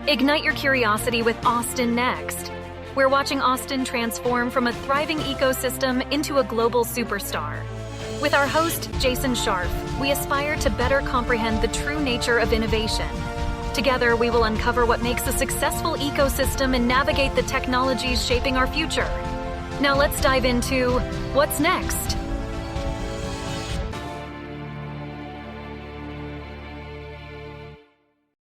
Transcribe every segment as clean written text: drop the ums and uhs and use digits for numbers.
Ignite your curiosity with Austin Next. We're watching Austin transform from a thriving ecosystem into a global superstar. With our host, Jason Scharf, we aspire to better comprehend the true nature of innovation. Together, we will uncover what makes a successful ecosystem and navigate the technologies shaping our future. Now let's dive into what's next.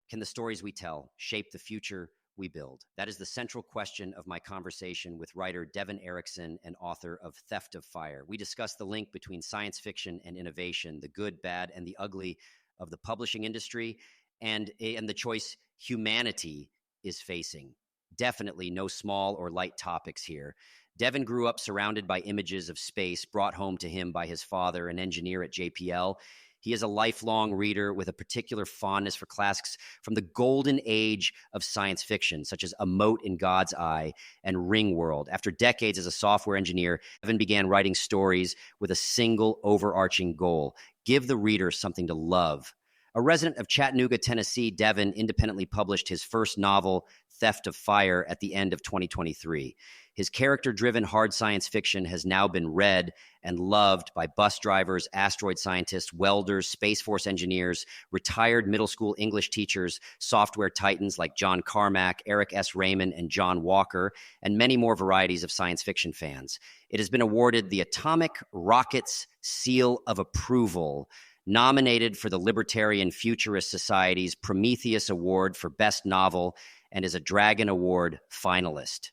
Can the stories we tell shape the future we build? That is the central question of my conversation with writer Devon Eriksen and author of Theft of Fire. We discuss the link between science fiction and innovation, the good, bad, and the ugly of the publishing industry, and the choice humanity is facing. Definitely no small or light topics here. Devon grew up surrounded by images of space brought home to him by his father, an engineer at JPL. He is a lifelong reader with a particular fondness for classics from the golden age of science fiction, such as A Mote in God's Eye and Ringworld. After decades as a software engineer, Devon began writing stories with a single overarching goal: give the reader something to love. A resident of Chattanooga, Tennessee, Devon independently published his first novel, Theft of Fire, at the end of 2023. His character-driven hard science fiction has now been read and loved by bus drivers, asteroid scientists, welders, Space Force engineers, retired middle school English teachers, software titans like John Carmack, Eric S. Raymond, and John Walker, and many more varieties of science fiction fans. It has been awarded the Atomic Rockets Seal of Approval, nominated for the Libertarian Futurist Society's Prometheus Award for Best Novel, and is a Dragon Award finalist.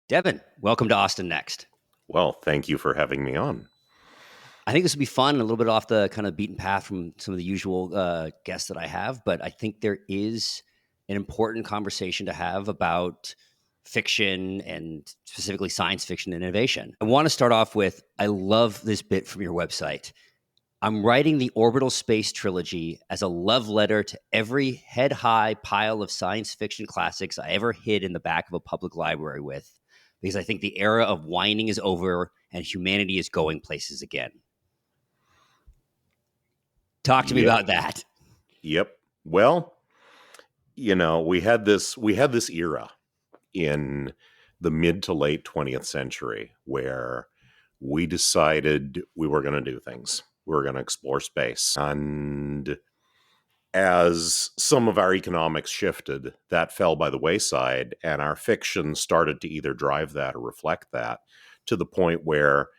Devon, welcome to Austin Next. Well, thank you for having me on. I think this will be fun, a little bit off the kind of beaten path from some of the usual guests that I have, but I think there is an important conversation to have about fiction and specifically science fiction and innovation. I want to start off with, I love this bit from your website. I'm writing the Orbital Space Trilogy as a love letter to every head-high pile of science fiction classics I ever hid in the back of a public library with, because I think the era of whining is over and humanity is going places again. Talk to me about that. Yep. Well, we had this era in the mid to late 20th century where we decided we were going to do things. We were going to explore space. And as some of our economics shifted, that fell by the wayside, and our fiction started to either drive that or reflect that, to the point where,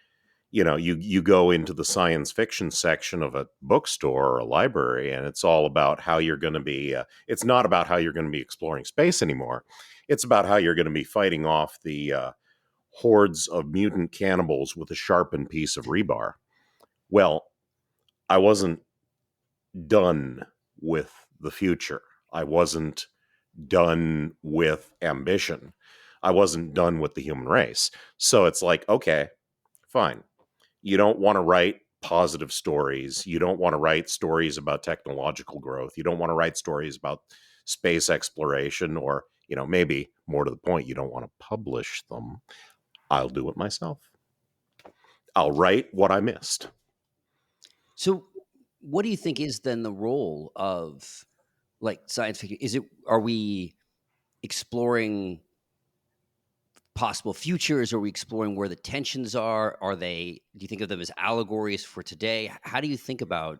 you go into the science fiction section of a bookstore or a library, and it's all about how you're going to be, it's not about how you're going to be exploring space anymore. It's about how you're going to be fighting off the hordes of mutant cannibals with a sharpened piece of rebar. Well, I wasn't done with the future. I wasn't done with ambition. I wasn't done with the human race. So it's like, okay, fine. You don't want to write positive stories. You don't want to write stories about technological growth. You don't want to write stories about space exploration, or, maybe more to the point, you don't want to publish them. I'll do it myself. I'll write what I missed. So what do you think is then the role of science fiction? Are we exploring possible futures? Are we exploring where the tensions are? Do you think of them as allegories for today? How do you think about,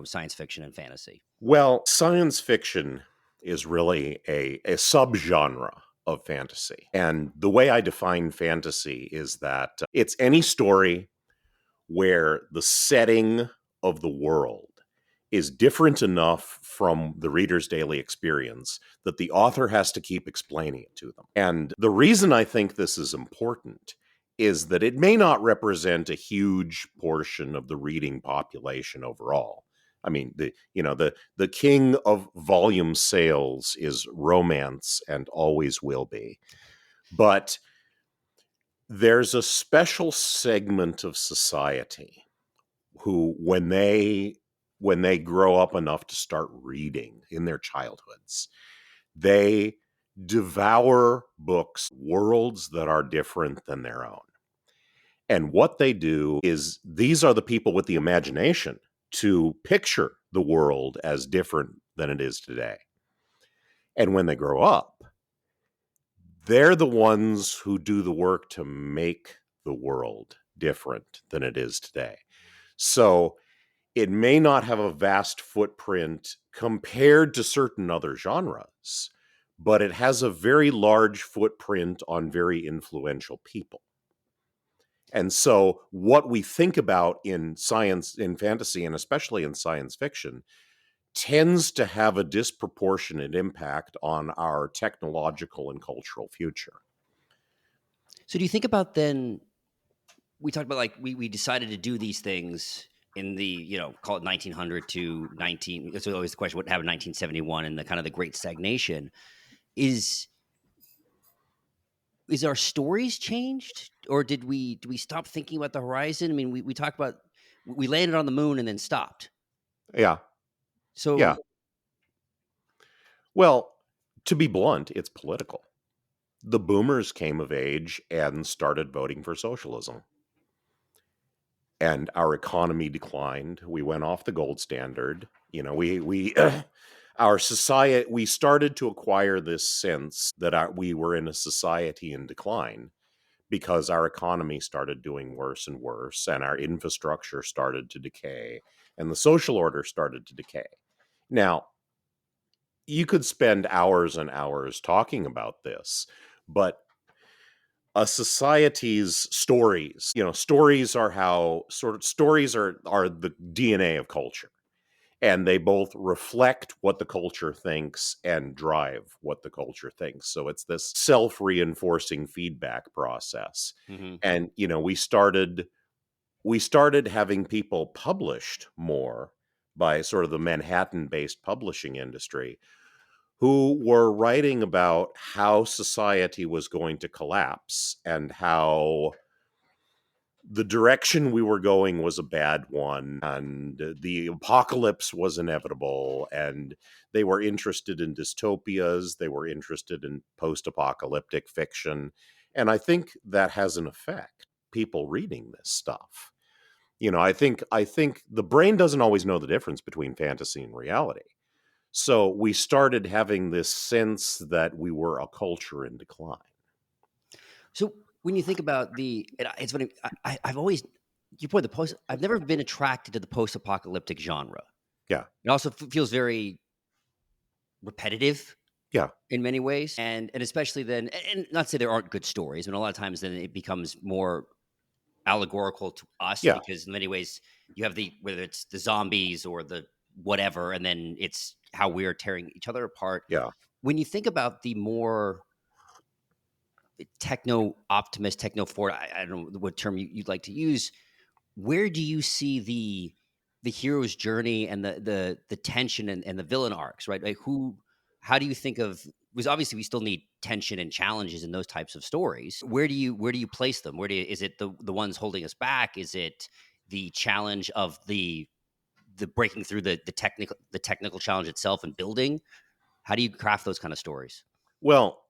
science fiction and fantasy? Well, science fiction is really a subgenre of fantasy. And the way I define fantasy is that it's any story where the setting of the world is different enough from the reader's daily experience that the author has to keep explaining it to them. And the reason I think this is important is that it may not represent a huge portion of the reading population overall. I mean, the king of volume sales is romance and always will be. But there's a special segment of society who, when they grow up enough to start reading in their childhoods, they devour books, worlds that are different than their own. And what they do is, these are the people with the imagination to picture the world as different than it is today. And when they grow up, they're the ones who do the work to make the world different than it is today. So it may not have a vast footprint compared to certain other genres, but it has a very large footprint on very influential people. And so what we think about in science, in fantasy, and especially in science fiction, tends to have a disproportionate impact on our technological and cultural future. So do you think about then, we talked about like we decided to do these things in the, call it 1900 to 19, it's always the question, what happened in 1971 and the kind of the great stagnation. Is our stories changed, or do we stop thinking about the horizon? I mean, we talked about, we landed on the moon and then stopped. Yeah. So Yeah. Well, to be blunt, it's political. The boomers came of age and started voting for socialism. And our economy declined. We went off the gold standard. We our society, we started to acquire this sense that we were in a society in decline because our economy started doing worse and worse, and our infrastructure started to decay, and the social order started to decay. Now, you could spend hours and hours talking about this, but a society's stories, stories are the DNA of culture, and they both reflect what the culture thinks and drive what the culture thinks. So it's this self-reinforcing feedback process. Mhm. And we started having people published more by sort of the Manhattan-based publishing industry, who were writing about how society was going to collapse and how the direction we were going was a bad one, and the apocalypse was inevitable, and they were interested in dystopias, they were interested in post-apocalyptic fiction. And I think that has an effect, people reading this stuff. I think the brain doesn't always know the difference between fantasy and reality. So we started having this sense that we were a culture in decline. So when you think about it's funny. I've always, you point the post. I've never been attracted to the post-apocalyptic genre. Yeah. It also feels very repetitive Yeah. in many ways, and especially then. And not to say there aren't good stories, but a lot of times then it becomes more allegorical to us, Yeah. because in many ways you have whether it's the zombies or the whatever, and then it's how we're tearing each other apart. Yeah. When you think about the more techno optimist, techno forward, I don't know what term you'd like to use, where do you see the hero's journey and the tension and the villain arcs, right? Like how do you think of, because obviously we still need tension and challenges in those types of stories. Where do you place them? Is it the ones holding us back? Is it the challenge of the breaking through the technical challenge itself and building? How do you craft those kind of stories? Well,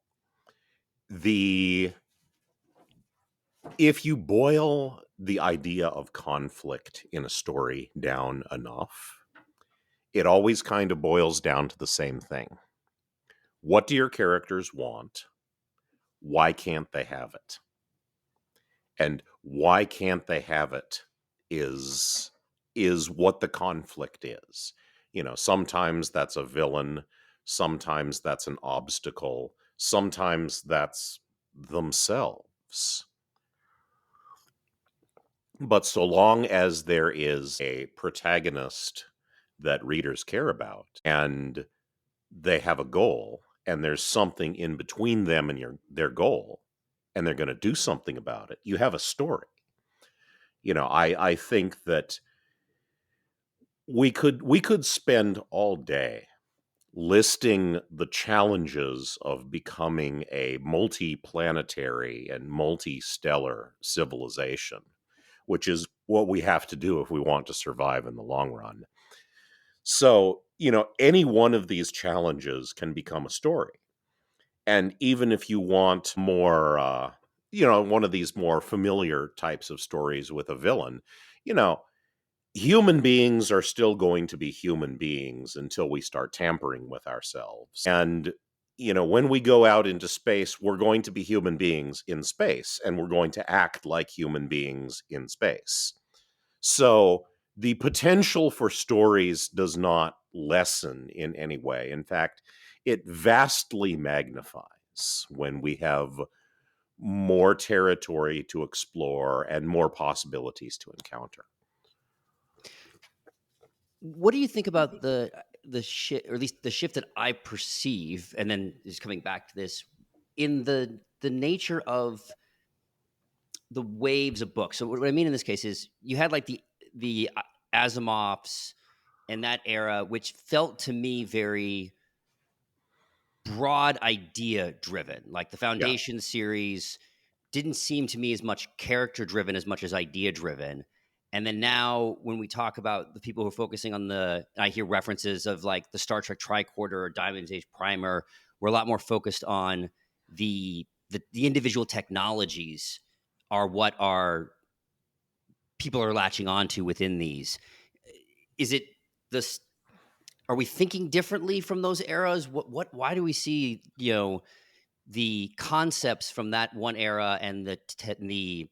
if you boil the idea of conflict in a story down enough, it always kind of boils down to the same thing. What do your characters want? Why can't they have it? And why can't they have it is what the conflict is. Sometimes that's a villain, sometimes that's an obstacle, sometimes that's themselves. But so long as there is a protagonist that readers care about, and they have a goal, and there's something in between them and their goal, and they're going to do something about it, you have a story. I think that we could spend all day listing the challenges of becoming a multi-planetary and multi-stellar civilization, which is what we have to do if we want to survive in the long run. So, any one of these challenges can become a story. And even if you want more, one of these more familiar types of stories with a villain, you know, human beings are still going to be human beings until we start tampering with ourselves. And, when we go out into space, we're going to be human beings in space, and we're going to act like human beings in space. So the potential for stories does not lessen in any way. In fact, it vastly magnifies when we have more territory to explore and more possibilities to encounter. What do you think about the shift, or at least the shift that I perceive, and then just coming back to this, in the nature of the waves of books? So what I mean in this case is you had like the Asimovs and that era, which felt to me very broad idea driven. Like the Yeah. Foundation series didn't seem to me as much character driven as much as idea driven. And then now when we talk about the people who are focusing on I hear references of like the Star Trek Tricorder or Diamond Age Primer, we're a lot more focused on the individual technologies are what our people are latching onto within these. Is it this? Are we thinking differently from those eras? Why do we see, the concepts from that one era and the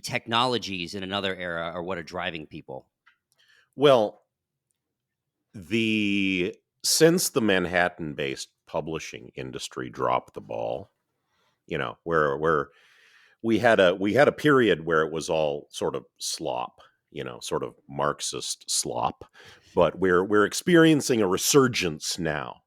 technologies in another era are what are driving people? Well, since the Manhattan-based publishing industry dropped the ball, where we had a period where it was all sort of slop, sort of Marxist slop, but we're experiencing a resurgence now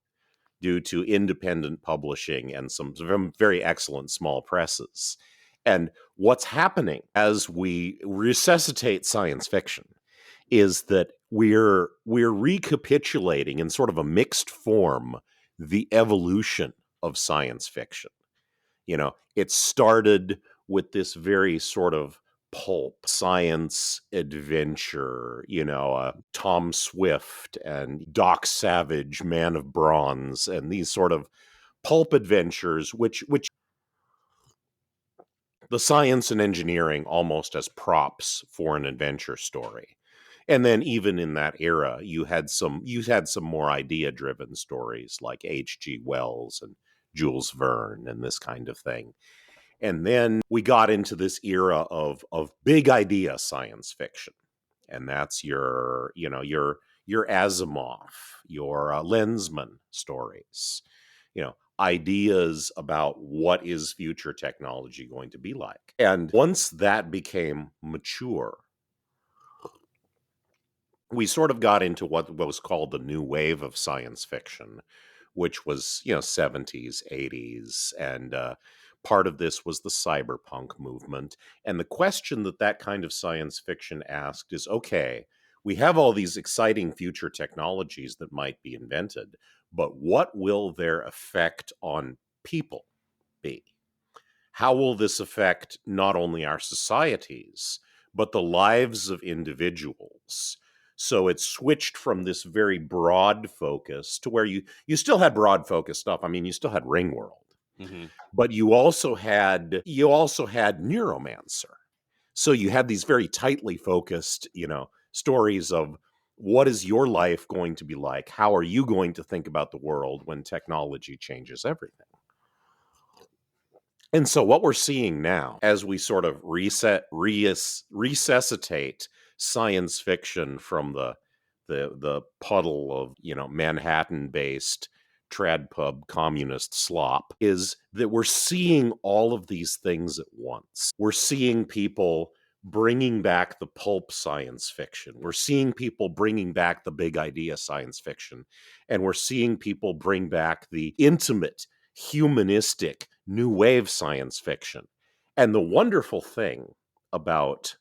due to independent publishing and some very excellent small presses. And what's happening as we resuscitate science fiction is that we're recapitulating in sort of a mixed form the evolution of science fiction. It started with this very sort of pulp science adventure, Tom Swift and Doc Savage, Man of Bronze, and these sort of pulp adventures, which the science and engineering almost as props for an adventure story. And then even in that era, you had some more idea driven stories like H.G. Wells and Jules Verne and this kind of thing. And then we got into this era of big idea science fiction. And that's your Asimov, your Lensman stories, ideas about what is future technology going to be like. And once that became mature, we sort of got into what was called the new wave of science fiction, which was, 70s, 80s. And part of this was the cyberpunk movement. And the question that kind of science fiction asked is, okay, we have all these exciting future technologies that might be invented, but what will their effect on people be? How will this affect not only our societies, but the lives of individuals? So it switched from this very broad focus to where you still had broad focus stuff. I mean, you still had Ringworld, Mm-hmm. but you also had Neuromancer. So you had these very tightly focused, stories of what is your life going to be like? How are you going to think about the world when technology changes everything? And so what we're seeing now, as we sort of resuscitate science fiction from the puddle of Manhattan-based trad pub communist slop, is that we're seeing all of these things at once. We're seeing people bringing back the pulp science fiction. We're seeing people bringing back the big idea science fiction, and we're seeing people bring back the intimate, humanistic, new wave science fiction. And the wonderful thing about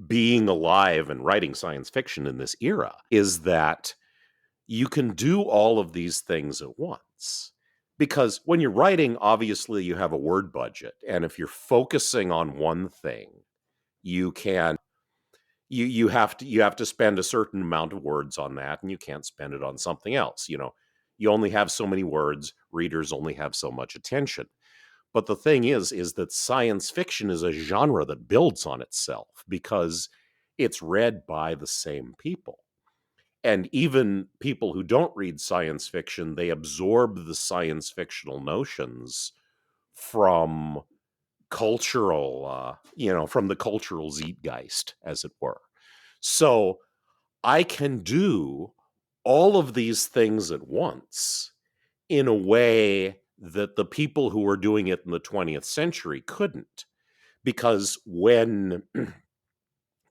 being alive and writing science fiction in this era is that you can do all of these things at once. Because when you're writing, obviously you have a word budget. And if you're focusing on one thing, you can you have to spend a certain amount of words on that, and you can't spend it on something else. You only have so many words, readers only have so much attention. But the thing is that science fiction is a genre that builds on itself, because it's read by the same people. And even people who don't read science fiction, they absorb the science fictional notions from cultural, from the cultural zeitgeist, as it were. So I can do all of these things at once in a way that the people who were doing it in the 20th century couldn't. Because when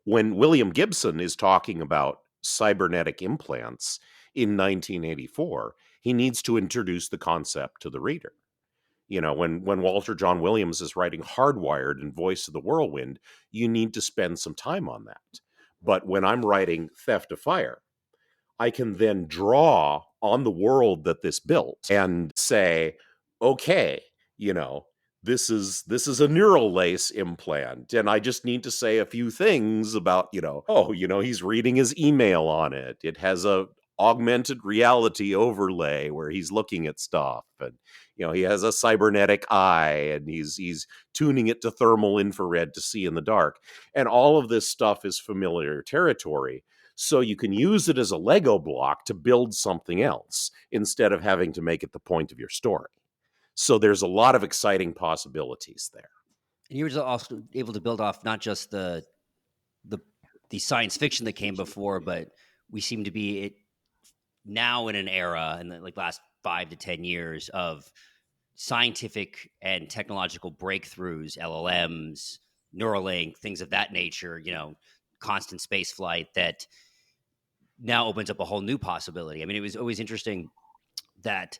William Gibson is talking about cybernetic implants in 1984, he needs to introduce the concept to the reader. When Walter John Williams is writing Hardwired and Voice of the Whirlwind, you need to spend some time on that. But when I'm writing Theft of Fire, I can then draw on the world that this built and say, okay, this is a neural lace implant, and I just need to say a few things about, he's reading his email on it. It has a augmented reality overlay where he's looking at stuff, and he has a cybernetic eye, and he's tuning it to thermal infrared to see in the dark, and all of this stuff is familiar territory. So you can use it as a Lego block to build something else instead of having to make it the point of your story. So there's a lot of exciting possibilities there. And you were also able to build off not just the science fiction that came before, but we seem to be now in an era in the last 5 to 10 years of scientific and technological breakthroughs, LLMs, Neuralink, things of that nature, constant space flight that now opens up a whole new possibility. I mean, it was always interesting that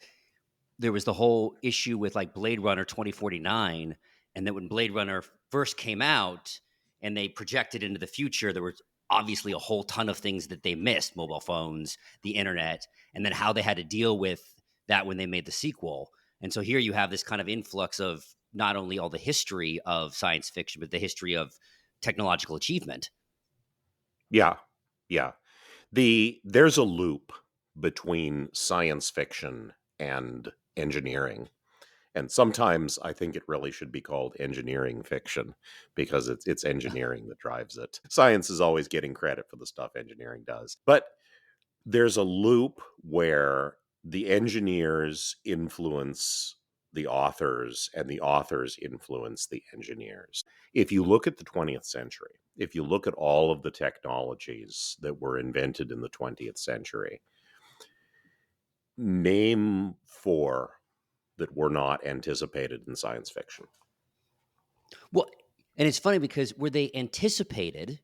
there was the whole issue with Blade Runner 2049, and that when Blade Runner first came out and they projected into the future, there was obviously a whole ton of things that they missed: mobile phones, the internet, and then how they had to deal with that when they made the sequel. And so here you have this kind of influx of not only all the history of science fiction, but the history of technological achievement. Yeah. There's a loop between science fiction and engineering. And sometimes I think it really should be called engineering fiction, because it's engineering that drives it. Science is always getting credit for the stuff engineering does. But there's a loop where the engineers influence the authors and the authors influence the engineers. If you look at the 20th century, if you look at all of the technologies that were invented in the 20th century, name 4 that were not anticipated in science fiction. Well, and it's funny because were they anticipated,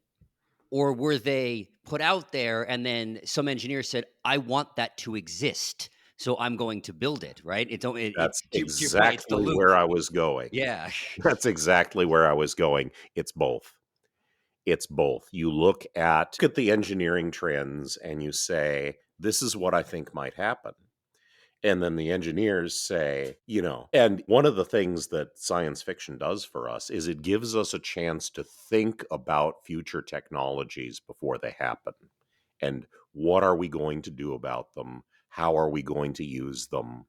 or were they put out there and then some engineer said, I want that to exist, so I'm going to build it, right? That's to your point, it's the exactly loop. where I was going. Yeah. That's exactly where I was going. It's both. You look at the engineering trends and you say, this is what I think might happen. And then the engineers say, and one of the things that science fiction does for us is it gives us a chance to think about future technologies before they happen. And what are we going to do about them? How are we going to use them?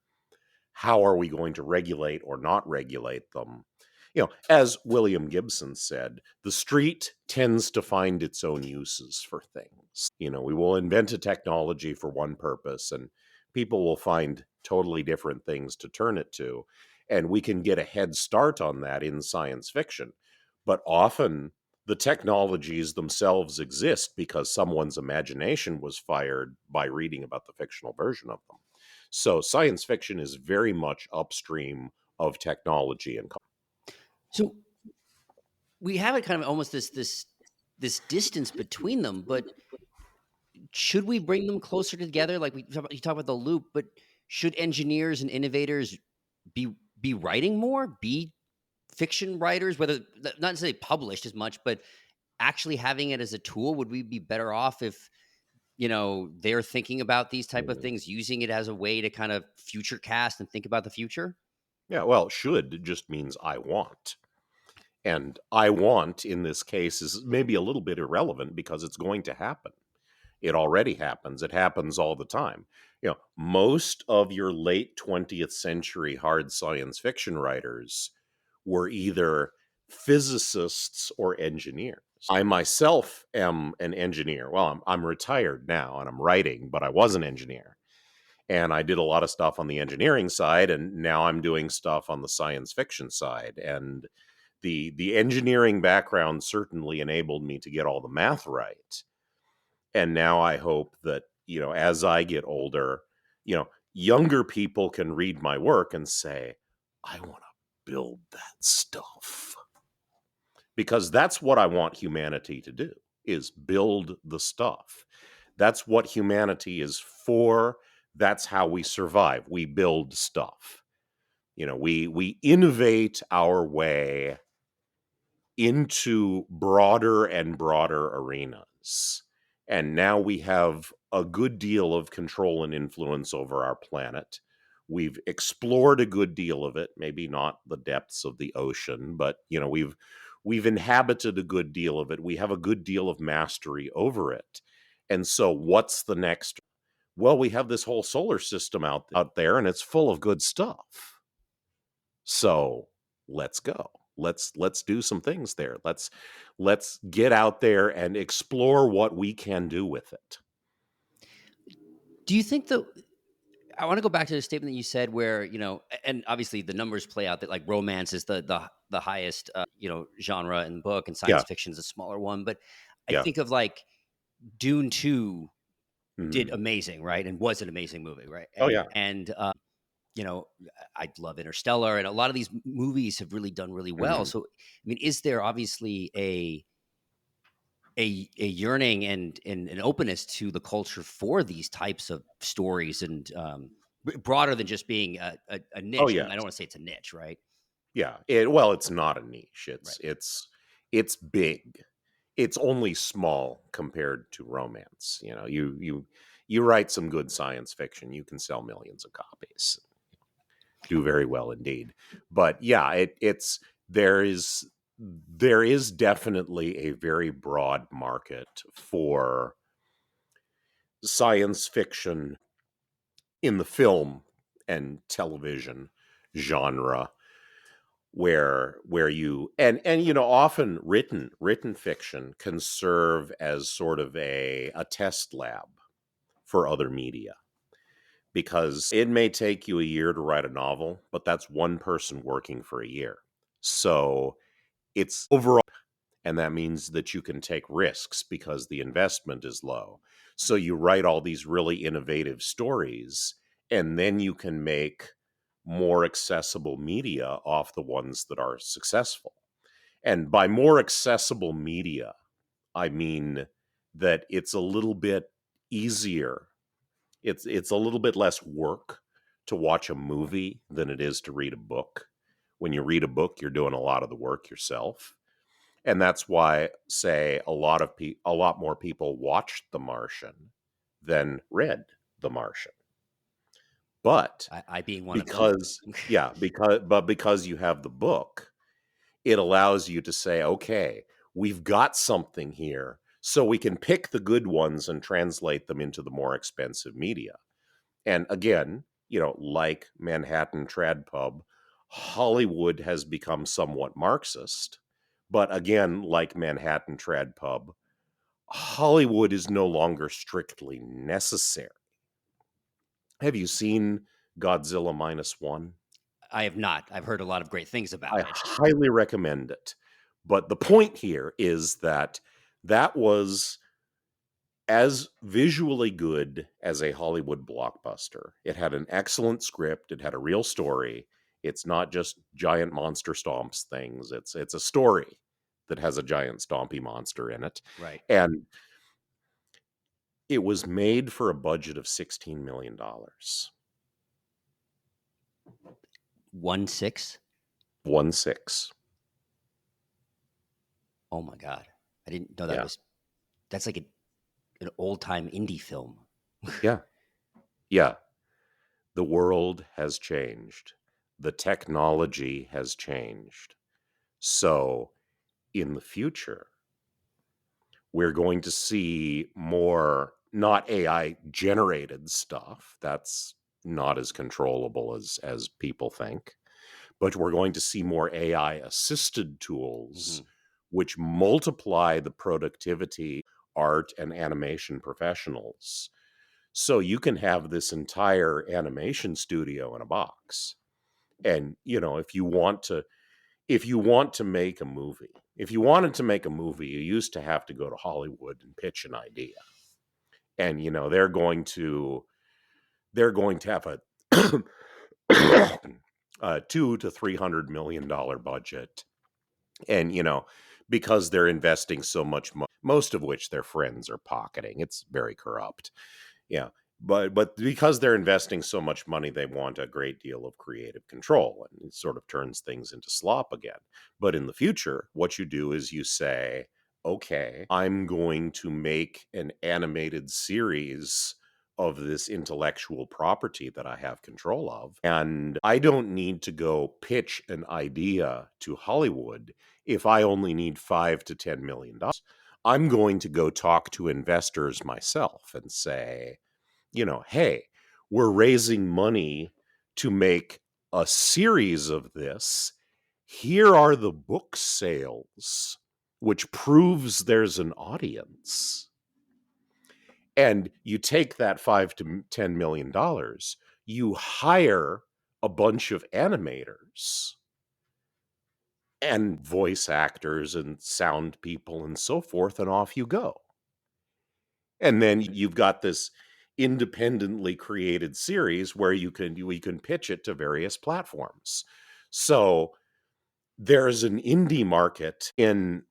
How are we going to regulate or not regulate them? As William Gibson said, the street tends to find its own uses for things. We will invent a technology for one purpose, and people will find totally different things to turn it to. And we can get a head start on that in science fiction. But often the technologies themselves exist because someone's imagination was fired by reading about the fictional version of them. So science fiction is very much upstream of technology and culture. So we have it kind of almost this distance between them, but should we bring them closer together? Like you talk about the loop, but should engineers and innovators be writing more, be fiction writers, whether not necessarily published as much, but actually having it as a tool? Would we be better off if they're thinking about these type of things, using it as a way to kind of future cast and think about the future? Yeah, well, should just means I want. And I want in this case is maybe a little bit irrelevant because it's going to happen. It already happens. It happens all the time. Most of your late 20th century hard science fiction writers were either physicists or engineers. I myself am an engineer. Well, I'm retired now and I'm writing, but I was an engineer. And I did a lot of stuff on the engineering side, and now I'm doing stuff on the science fiction side. And the engineering background certainly enabled me to get all the math right. And now I hope that, as I get older, younger people can read my work and say, I want to build that stuff. Because that's what I want humanity to do, is build the stuff. That's what humanity is for. That's how we survive. We build stuff. We innovate our way into broader and broader arenas. And now we have a good deal of control and influence over our planet. We've explored a good deal of it, maybe not the depths of the ocean, but we've inhabited a good deal of it. We have a good deal of mastery over it. And so what's the next? Well, we have this whole solar system out there, and it's full of good stuff. So let's go. Let's do some things there. Let's get out there and explore what we can do with it. Do you think I want to go back to the statement that you said where, and obviously the numbers play out that like romance is the highest, genre in the book, and science fiction is a smaller one. But I think of like Dune 2 did amazing, right? And was an amazing movie, right? And I love Interstellar, and a lot of these movies have really done really well. So, I mean, is there obviously a yearning and an openness to the culture for these types of stories, and broader than just being a niche? Oh, yeah. I don't want to say it's a niche, right? Yeah. It's not a niche. It's big. It's only small compared to romance. You write some good science fiction, you can sell millions of copies. Do very well indeed. But yeah, there is definitely a very broad market for science fiction in the film and television genre, where you and often written fiction can serve as sort of a test lab for other media, because it may take you a year to write a novel, but that's one person working for a year. So it's overall, and that means that you can take risks because the investment is low. So you write all these really innovative stories, and then you can make more accessible media off the ones that are successful. And by more accessible media, I mean that it's a little bit easier. It's a little bit less work to watch a movie than it is to read a book. When you read a book, you're doing a lot of the work yourself. And that's why, say, a lot more people watched The Martian than read The Martian. But I being one of them. because you have the book, it allows you to say, okay, we've got something here, so we can pick the good ones and translate them into the more expensive media. And again, like Manhattan Trad Pub, Hollywood has become somewhat Marxist. But again, like Manhattan Trad Pub, Hollywood is no longer strictly necessary. Have you seen Godzilla -1? I have not. I've heard a lot of great things about I it. highly recommend it. But the point here is that was as visually good as a Hollywood blockbuster. It had an excellent script. It had a real story. It's not just giant monster stomps things. It's a story that has a giant stompy monster in it. Right. And it was made for a budget of $16 million. 1/6? 1/6. Oh my God. I didn't know that that's like an old time indie film. Yeah. Yeah. The world has changed. The technology has changed. So in the future, we're going to see more not AI generated stuff. That's not as controllable as people think. But we're going to see more AI assisted tools which multiply the productivity art and animation professionals. So you can have this entire animation studio in a box. And, if you want to make a movie, if you wanted to make a movie, you used to have to go to Hollywood and pitch an idea. And, they're going to have a $200 to $300 million budget. And, because they're investing so much money, most of which their friends are pocketing, it's very corrupt. Yeah. But because they're investing so much money, they want a great deal of creative control, and it sort of turns things into slop again. But in the future, what you do is you say, okay, I'm going to make an animated series of this intellectual property that I have control of. And I don't need to go pitch an idea to Hollywood if I only need $5 to $10 million. I'm going to go talk to investors myself and say, hey, we're raising money to make a series of this. Here are the book sales, which proves there's an audience. And you take that $5 to $10 million, you hire a bunch of animators and voice actors and sound people and so forth, and off you go. And then you've got this independently created series where we can pitch it to various platforms. So there's an indie market in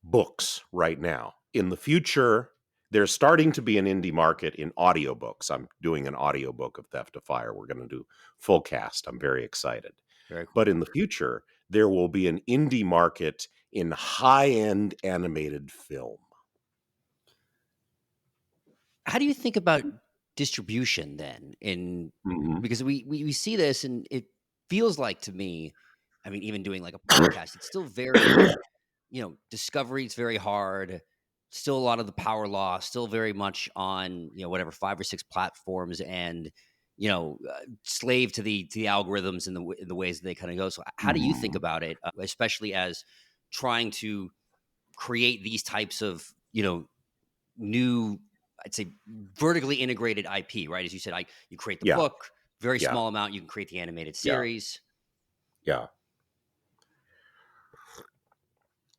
books right now. In the future, there's starting to be an indie market in audiobooks. I'm doing an audiobook of Theft of Fire. We're going to do full cast. I'm very excited. Very cool. But in the future, there will be an indie market in high-end animated film. How do you think about distribution then? Because we see this, and it feels like to me, I mean, even doing like a podcast, it's still very, discovery is very hard. Still a lot of the power law, still very much on, whatever 5 or 6 platforms, and slave to the algorithms and the ways that they kind of go. So how do you think about it, especially as trying to create these types of new, I'd say, vertically integrated IP, right? As you said, you create the book, very small amount, you can create the animated series. Yeah.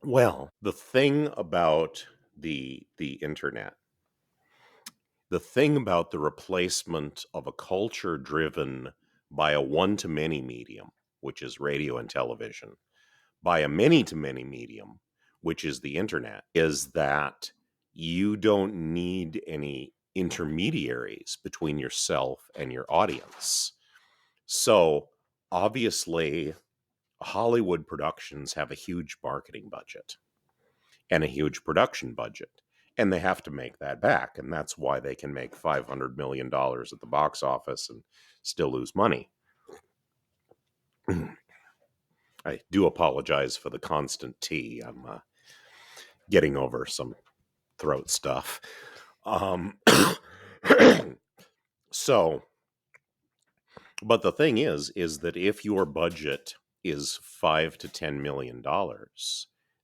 Well, the thing about the internet, the thing about the replacement of a culture driven by a one-to-many medium, which is radio and television, by a many-to-many medium, which is the internet, is that you don't need any intermediaries between yourself and your audience. So obviously, Hollywood productions have a huge marketing budget and a huge production budget, and they have to make that back. And that's why they can make $500 million at the box office and still lose money. I do apologize for the constant tea. I'm getting over some throat stuff. So, but the thing is that if your budget is $5 to $10 million,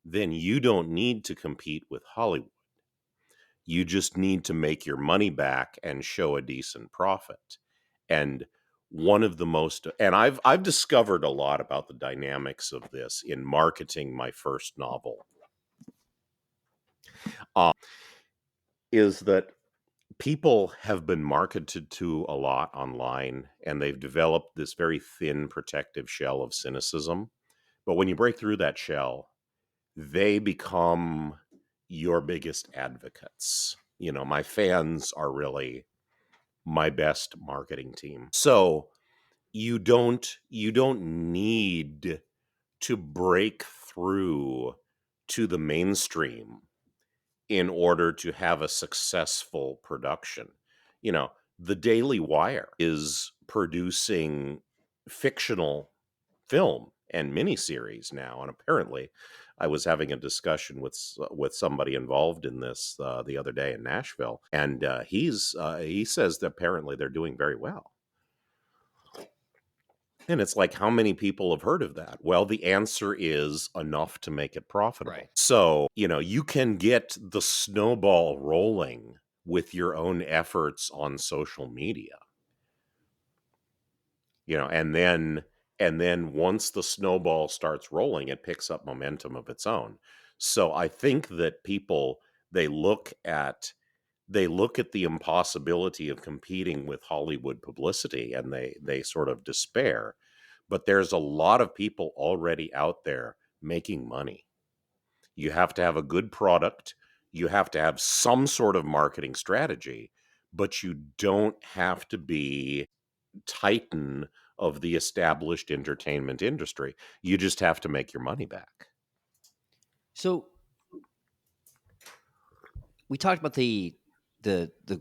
then you don't need to compete with Hollywood. You just need to make your money back and show a decent profit. And one of the most, and I've discovered a lot about the dynamics of this in marketing my first novel, is that people have been marketed to a lot online, and they've developed this very thin protective shell of cynicism. But when you break through that shell, they become your biggest advocates. My fans are really my best marketing team. So you don't need to break through to the mainstream in order to have a successful production. The Daily Wire is producing fictional film and miniseries now, and apparently, I was having a discussion with somebody involved in this the other day in Nashville, and he says that apparently they're doing very well. And it's like, how many people have heard of that? Well, the answer is enough to make it profitable. Right. So, you can get the snowball rolling with your own efforts on social media. And then once the snowball starts rolling, it picks up momentum of its own. So I think that people, they look at the impossibility of competing with Hollywood publicity, and they sort of despair. But there's a lot of people already out there making money. You have to have a good product, you have to have some sort of marketing strategy, but you don't have to be titan of the established entertainment industry. You just have to make your money back. So we talked about the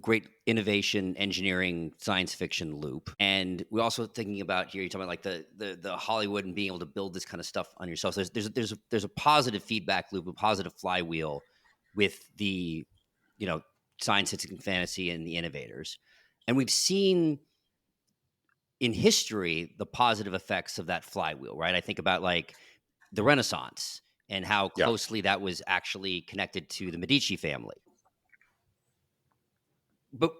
great innovation, engineering, science fiction loop, and we're also thinking about here. You're talking about like the Hollywood and being able to build this kind of stuff on yourself. So there's a positive feedback loop, a positive flywheel with the science fiction, fantasy, and the innovators, and we've seen in history the positive effects of that flywheel. Right? I think about like the Renaissance and how Yeah. closely that was actually connected to the Medici family. But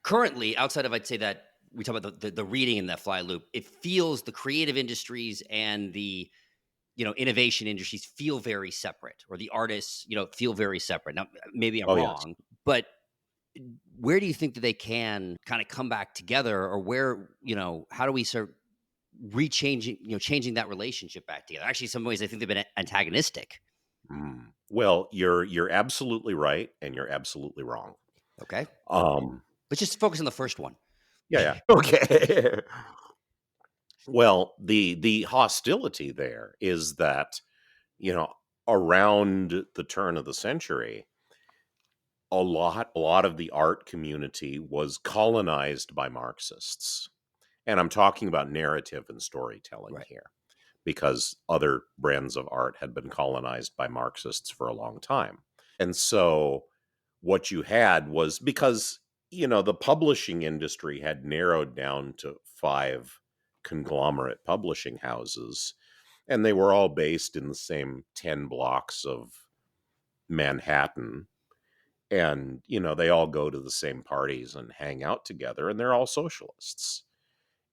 currently, outside of, I'd say that we talk about the reading in that fly loop, it feels the creative industries and the innovation industries feel very separate, or the artists feel very separate. Now, maybe I'm Oh, yes. wrong, but where do you think that they can kind of come back together, or where how do we start changing that relationship back together? Actually, in some ways, I think they've been antagonistic. Well, you're absolutely right, and you're absolutely wrong. Okay, Um, let's just focus on the first one. yeah. Okay. Well, the hostility there is that, around the turn of the century, a lot of the art community was colonized by Marxists. And I'm talking about narrative and storytelling Right. here, because other brands of art had been colonized by Marxists for a long time. And so what you had was, because, the publishing industry had narrowed down to 5 conglomerate publishing houses, and they were all based in the same 10 blocks of Manhattan. And, they all go to the same parties and hang out together, and they're all socialists.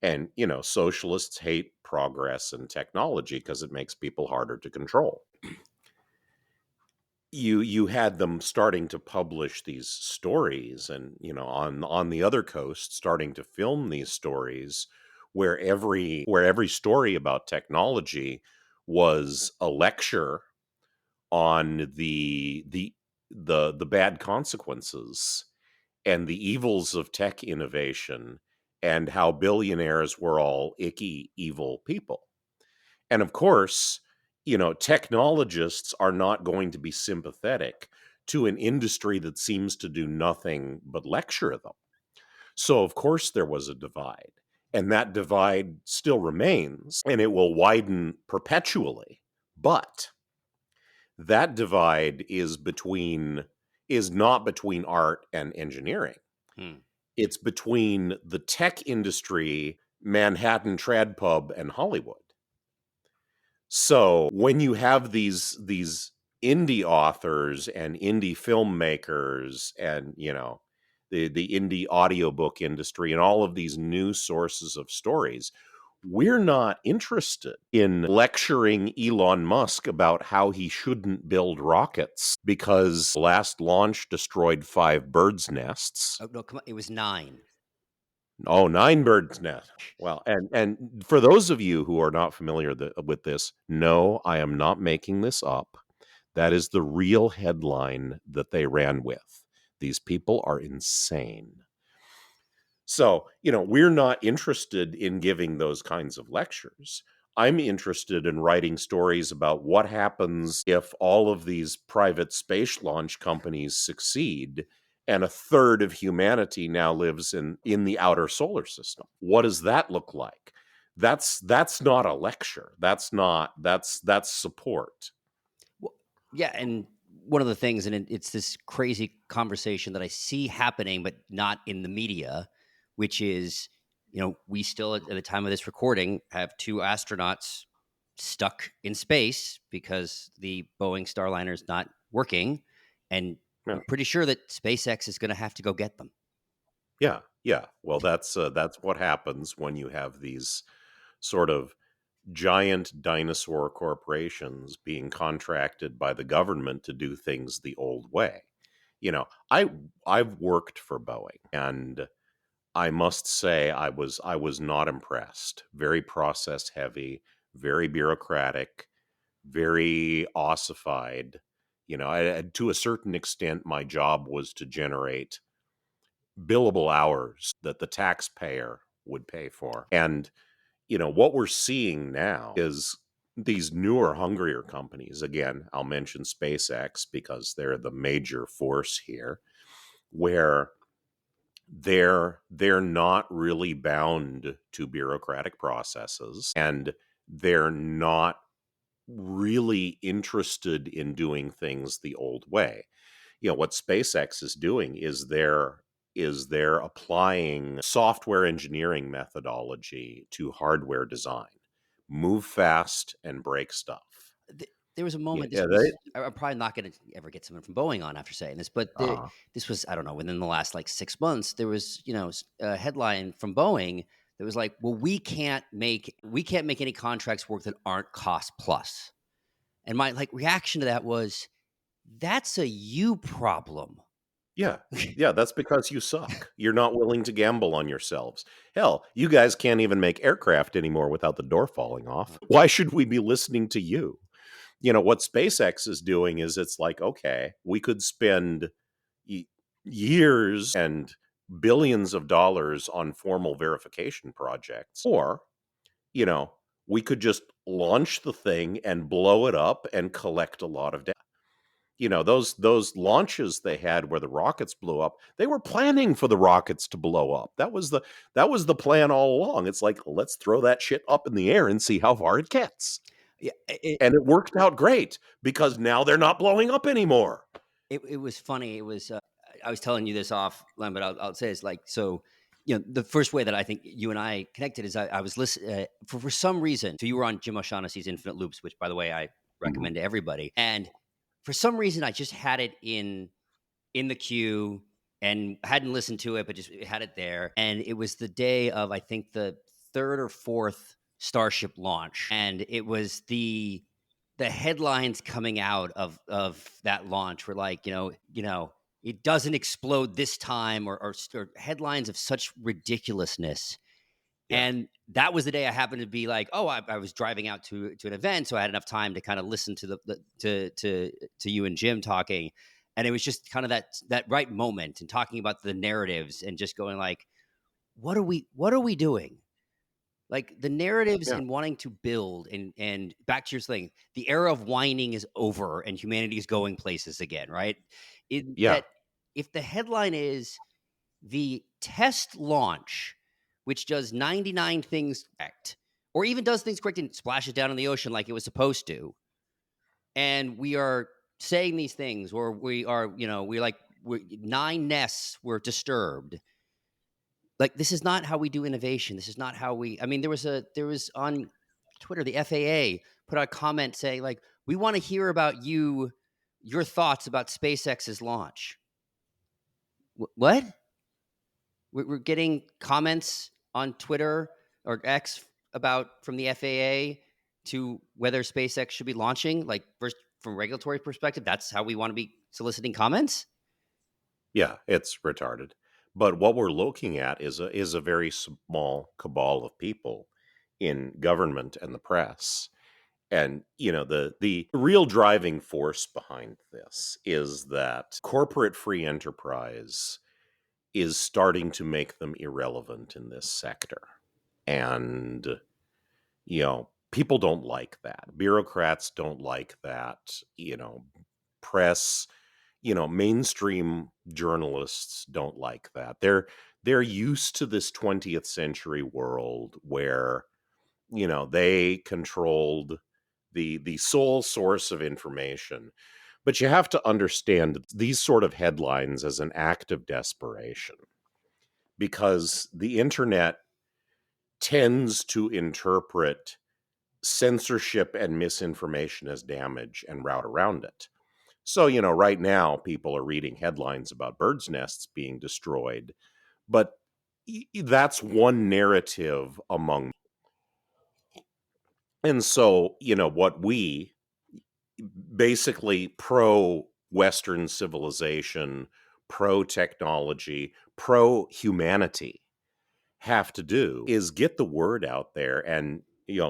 And, socialists hate progress and technology because it makes people harder to control. You had them starting to publish these stories, and, on the other coast, starting to film these stories where every story about technology was a lecture on the bad consequences and the evils of tech innovation, and how billionaires were all icky, evil people. And of course, technologists are not going to be sympathetic to an industry that seems to do nothing but lecture them. So, of course, there was a divide. And that divide still remains, and it will widen perpetually. But that divide is not between art and engineering. It's between the tech industry, Manhattan Trad Pub, and Hollywood. So when you have these indie authors and indie filmmakers, and the indie audiobook industry, and all of these new sources of stories, we're not interested in lecturing Elon Musk about how he shouldn't build rockets because last launch destroyed 5 birds' nests. Oh no, come on, it was 9. Oh, 9 birds' nests. Well, and for those of you who are not familiar with this, no, I am not making this up. That is the real headline that they ran with. These people are insane. So, we're not interested in giving those kinds of lectures. I'm interested in writing stories about what happens if all of these private space launch companies succeed and a third of humanity now lives in the outer solar system. What does that look like? That's not a lecture. That's support. Well, yeah, and one of the things, and it's this crazy conversation that I see happening, but not in the media, which is we still at the time of this recording have 2 astronauts stuck in space because the Boeing Starliner is not working, and Yeah. I'm pretty sure that SpaceX is going to have to go get them. Yeah. Yeah. Well, that's what happens when you have these sort of giant dinosaur corporations being contracted by the government to do things the old way. I've worked for Boeing, and I must say I was not impressed. Very process heavy, very bureaucratic, very ossified. To a certain extent, my job was to generate billable hours that the taxpayer would pay for. And what we're seeing now is these newer, hungrier companies. Again, I'll mention SpaceX because they're the major force here, where they're not really bound to bureaucratic processes, and they're not really interested in doing things the old way. What SpaceX is doing is they're applying software engineering methodology to hardware design. Move fast and break stuff. There was a moment. Yeah, I'm probably not going to ever get someone from Boeing on after saying this, but uh, this was, I don't know, within the last like 6 months, there was a headline from Boeing that was like, well, we can't make any contracts work that aren't cost plus. And my reaction to that was, that's a you problem. yeah, that's because you suck. You're not willing to gamble on yourselves. Hell, you guys can't even make aircraft anymore without the door falling off. Why should we be listening to you? What SpaceX is doing is it's like, okay, we could spend years and billions of dollars on formal verification projects, or we could just launch the thing and blow it up and collect a lot of data. Those launches they had where the rockets blew up, they were planning for the rockets to blow up. That was the plan all along. It's like, let's throw that shit up in the air and see how far it gets. Yeah, And it worked out great because now they're not blowing up anymore. It was funny. It was I was telling you this offline, but I'll say it's like, so the first way that I think you and I connected is I was listening for some reason. So you were on Jim O'Shaughnessy's Infinite Loops, which, by the way, I recommend to everybody. And for some reason, I just had it in the queue and hadn't listened to it, but just had it there. And it was the day of, I think, the 3rd or 4th Starship launch, and it was the headlines coming out of that launch were like, it doesn't explode this time, or headlines of such ridiculousness. Yeah. And that was the day I happened to be like, oh, I was driving out to an event, so I had enough time to kind of listen to to you and Jim talking, and it was just kind of that right moment and talking about the narratives and just going like, what are we doing? Like the narratives and wanting to build and back to your thing, the era of whining is over and humanity is going places again, right? That if the headline is the test launch, which does 99 things correct, or even does things correct and splashes down in the ocean like it was supposed to, and we are saying these things, or we are, we're 9 nests were disturbed. Like, this is not how we do innovation. This is not how we. I mean, there was on Twitter, the FAA put out a comment saying, like, we want to hear about your thoughts about SpaceX's launch. What? We're getting comments on Twitter or X from the FAA to whether SpaceX should be launching. Like, first, from a regulatory perspective, that's how we want to be soliciting comments. Yeah, it's retarded. But what we're looking at is a very small cabal of people in government and the press. And the real driving force behind this is that corporate free enterprise is starting to make them irrelevant in this sector. And people don't like that. Bureaucrats don't like that. Press, mainstream journalists don't like that. They're used to this 20th century world where they controlled the sole source of information. But you have to understand these sort of headlines as an act of desperation, because the internet tends to interpret censorship and misinformation as damage and route around it. So, right now people are reading headlines about birds' nests being destroyed, but that's one narrative among. And so, what we basically pro Western civilization, pro technology, pro humanity have to do is get the word out there, and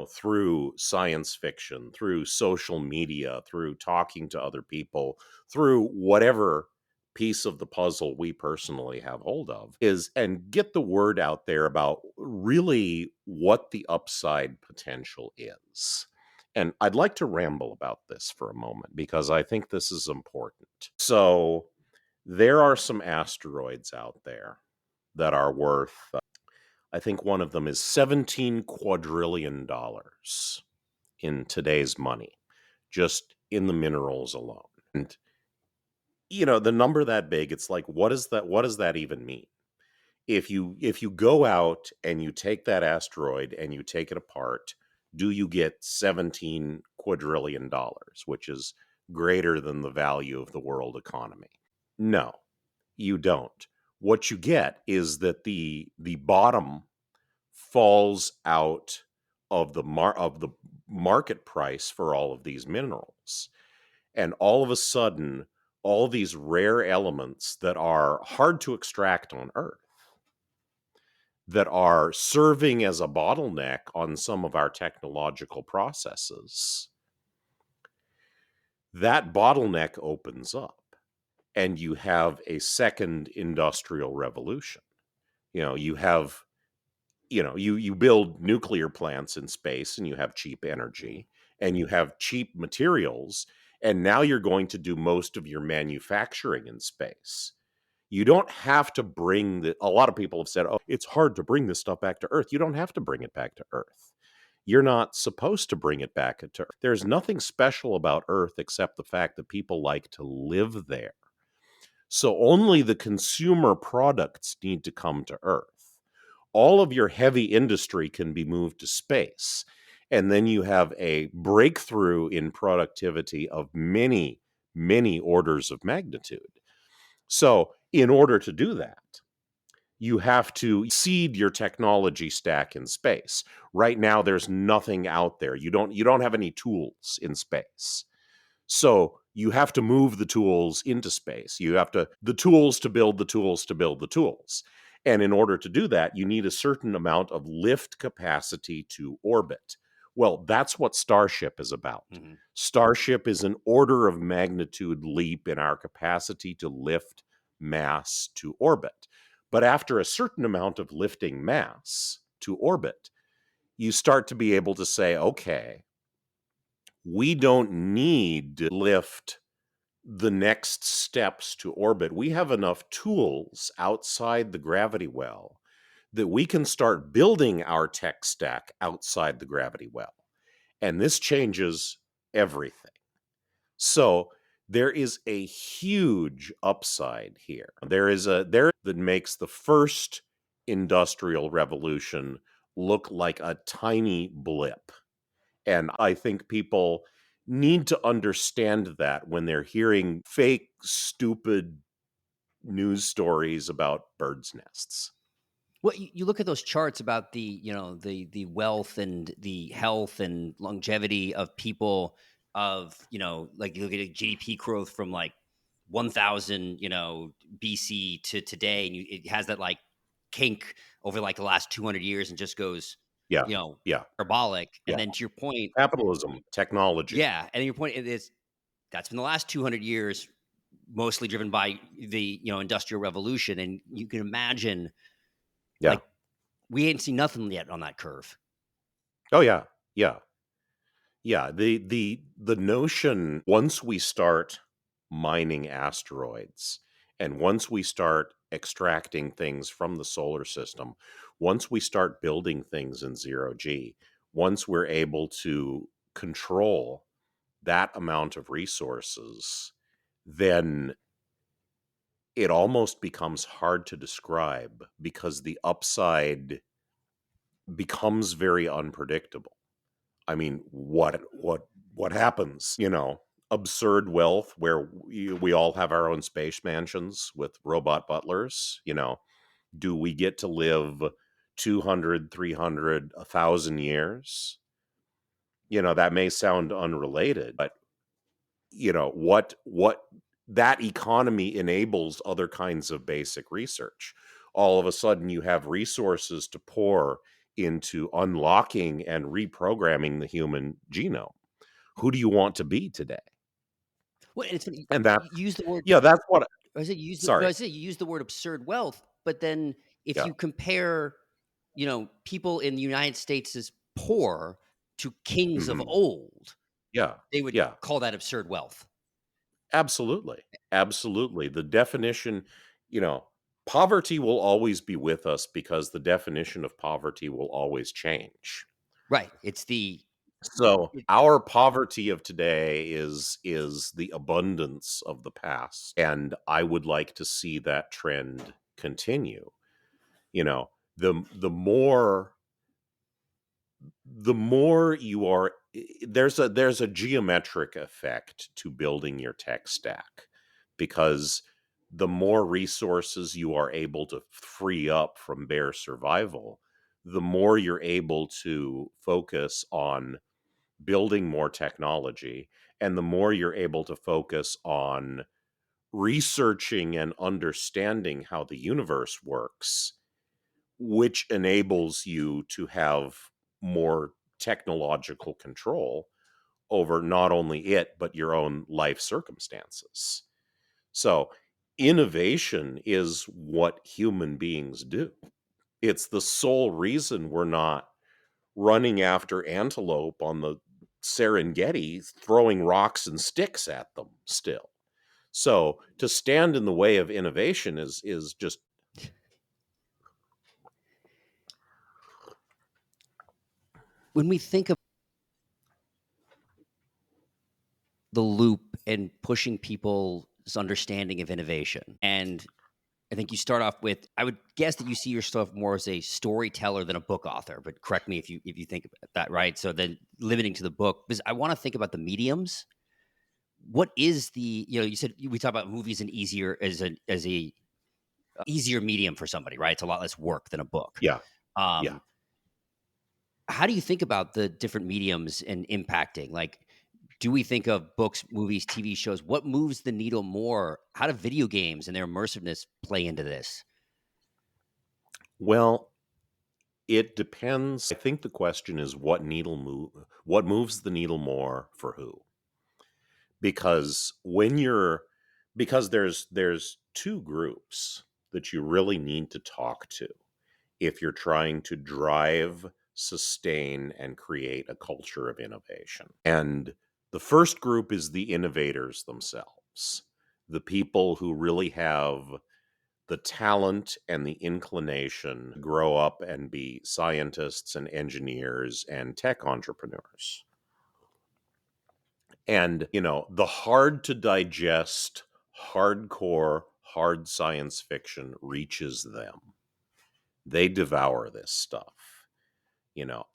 through science fiction, through social media, through talking to other people, through whatever piece of the puzzle we personally have hold of, is and get the word out there about really what the upside potential is. And I'd like to ramble about this for a moment because I think this is important. So there are some asteroids out there that are worth, I think one of them is $17 quadrillion in today's money, just in the minerals alone. And the number that big, it's like, what does that even mean? If you go out and you take that asteroid and you take it apart, do you get $17 quadrillion, which is greater than the value of the world economy? No, you don't. What you get is that the bottom falls out of the market price for all of these minerals. And all of a sudden, all these rare elements that are hard to extract on Earth, that are serving as a bottleneck on some of our technological processes, that bottleneck opens up and you have a second industrial revolution. You have you build nuclear plants in space and you have cheap energy and you have cheap materials, and now you're going to do most of your manufacturing in space. You don't have to bring a lot of people have said, oh, it's hard to bring this stuff back to Earth. You don't have to bring it back to Earth. You're not supposed to bring it back to Earth. There's nothing special about Earth except the fact that people like to live there. So only the consumer products need to come to Earth. All of your heavy industry can be moved to space. And then you have a breakthrough in productivity of many, many orders of magnitude. So in order to do that, you have to seed your technology stack in space. Right now, there's nothing out there. You don't have any tools in space. So you have to move the tools into space. You have the tools to build the tools to build the tools. And in order to do that, you need a certain amount of lift capacity to orbit. Well, that's what Starship is about. Mm-hmm. Starship is an order of magnitude leap in our capacity to lift mass to orbit. But after a certain amount of lifting mass to orbit, you start to be able to say, okay, we don't need to lift the next steps to orbit. We have enough tools outside the gravity well that we can start building our tech stack outside the gravity well. And this changes everything. So there is a huge upside here. There that makes the first industrial revolution look like a tiny blip. And I think people need to understand that when they're hearing fake, stupid news stories about birds' nests. Well, you look at those charts about the wealth and the health and longevity of people, of like you look at a GDP growth from like 1000 BC to today, and it has that like kink over like the last 200 years and just goes parabolic. And then to your point, capitalism, technology. Yeah, and your point is that's been the last 200 years, mostly driven by the industrial revolution, and you can imagine. Yeah. Like, we ain't seen nothing yet on that curve. Oh yeah. Yeah. Yeah. The notion, once we start mining asteroids and once we start extracting things from the solar system, once we start building things in zero G, once we're able to control that amount of resources, then it almost becomes hard to describe, because the upside becomes very unpredictable. I mean, what happens? Absurd wealth where we all have our own space mansions with robot butlers. Do we get to live 200, 300, 1,000 years? That may sound unrelated, but what that economy enables other kinds of basic research. All of a sudden you have resources to pour into unlocking and reprogramming the human genome. Who do you want to be today? Well, it's funny, And that, you use the word. yeah, that's what. I say you use the, no, Sorry. I say you use the word absurd wealth, but then if Yeah. you compare, people in the United States as poor to kings of old, Yeah. they would Yeah. call that absurd wealth. Absolutely. Absolutely. The definition, poverty will always be with us because the definition of poverty will always change. Right. It's the So our poverty of today is the abundance of the past, and I would like to see that trend continue. The more you are, there's a geometric effect to building your tech stack, because the more resources you are able to free up from bare survival, the more you're able to focus on building more technology, and the more you're able to focus on researching and understanding how the universe works, which enables you to have more technological control over not only it, but your own life circumstances. So innovation is what human beings do. It's the sole reason we're not running after antelope on the Serengeti, throwing rocks and sticks at them still. So to stand in the way of innovation is just. When we think of the loop and pushing people's understanding of innovation, and I think you start off with, I would guess that you see yourself more as a storyteller than a book author, but correct me if you think about that, right? So then limiting to the book, because I want to think about the mediums. What is the, you said we talk about movies and easier as a easier medium for somebody, right? It's a lot less work than a book. Yeah. Um, How do you think about the different mediums and impacting? Like, do we think of books, movies, TV shows? What moves the needle more? How do video games and their immersiveness play into this? Well, it depends. I think the question is what moves the needle more for who? Because there's two groups that you really need to talk to if you're trying to drive, sustain, and create a culture of innovation. And the first group is the innovators themselves, the people who really have the talent and the inclination to grow up and be scientists and engineers and tech entrepreneurs. And, the hard to digest, hardcore, hard science fiction reaches them. They devour this stuff.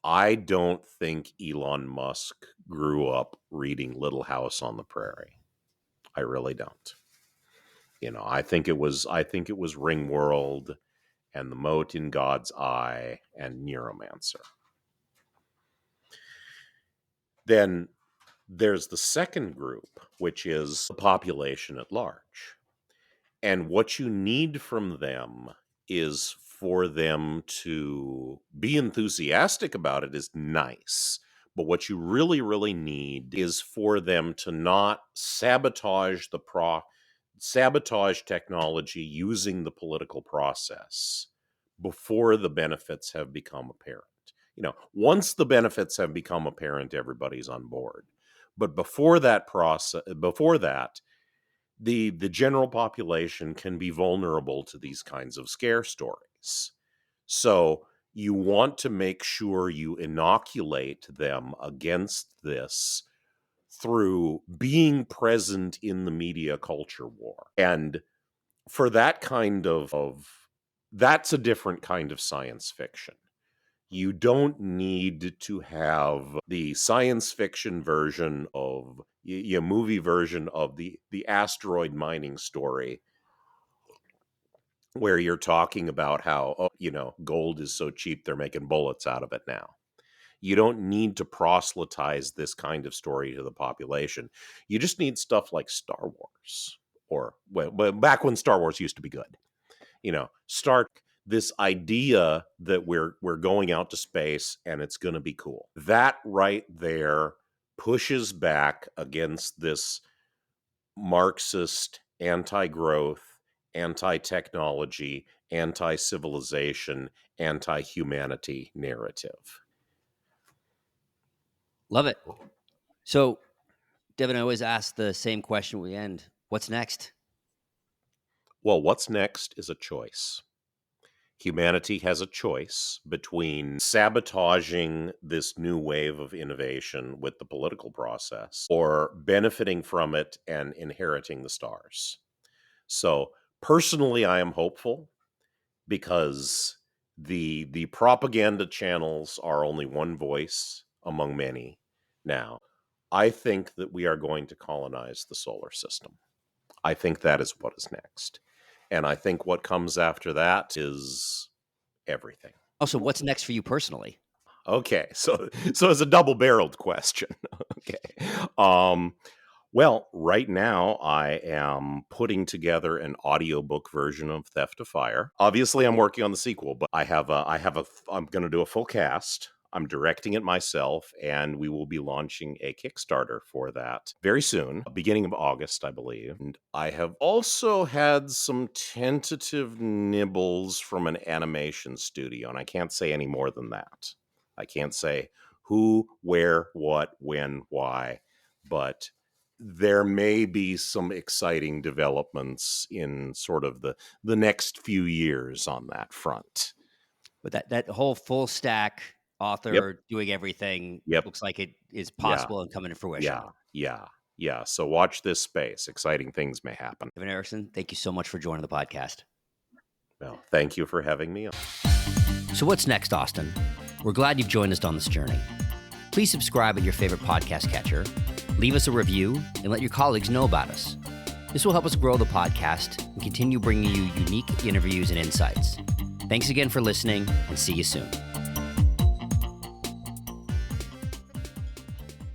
I don't think Elon Musk grew up reading Little House on the Prairie. I really don't. I think it was Ringworld and The Mote in God's Eye and Neuromancer. Then there's the second group, which is the population at large. And what you need from them is for them to be enthusiastic about it is nice. But what you really, really need is for them to not sabotage technology using the political process before the benefits have become apparent. Once the benefits have become apparent, everybody's on board. But before that, the general population can be vulnerable to these kinds of scare stories. So you want to make sure you inoculate them against this through being present in the media culture war. And for that kind of that's a different kind of science fiction. You don't need to have the science fiction version of movie version of the asteroid mining story where you're talking about how, gold is so cheap they're making bullets out of it now. You don't need to proselytize this kind of story to the population. You just need stuff like Star Wars, or back when Star Wars used to be good. Start this idea that we're going out to space and it's going to be cool. That right there pushes back against this Marxist anti-growth, anti-technology, anti-civilization, anti-humanity narrative. Love it. So, Devon, I always ask the same question at the end. What's next? Well, what's next is a choice. Humanity has a choice between sabotaging this new wave of innovation with the political process or benefiting from it and inheriting the stars. So personally, I am hopeful because the propaganda channels are only one voice among many now. I think that we are going to colonize the solar system. I think that is what is next. And I think what comes after that is everything. Also, what's next for you personally? Okay, so it's a double-barreled question. Okay. Well, right now I am putting together an audiobook version of Theft of Fire. Obviously, I'm working on the sequel, but I'm going to do a full cast. I'm directing it myself, and we will be launching a Kickstarter for that very soon, beginning of August, I believe. And I have also had some tentative nibbles from an animation studio, and I can't say any more than that. I can't say who, where, what, when, why, but there may be some exciting developments in sort of the next few years on that front. But that whole full stack author doing everything looks like it is possible and coming to fruition. Yeah. So watch this space. Exciting things may happen. Devon Eriksen, thank you so much for joining the podcast. Well, thank you for having me on. So what's next, Austin? We're glad you've joined us on this journey. Please subscribe at your favorite podcast catcher, leave us a review, and let your colleagues know about us. This will help us grow the podcast and continue bringing you unique interviews and insights. Thanks again for listening, and see you soon.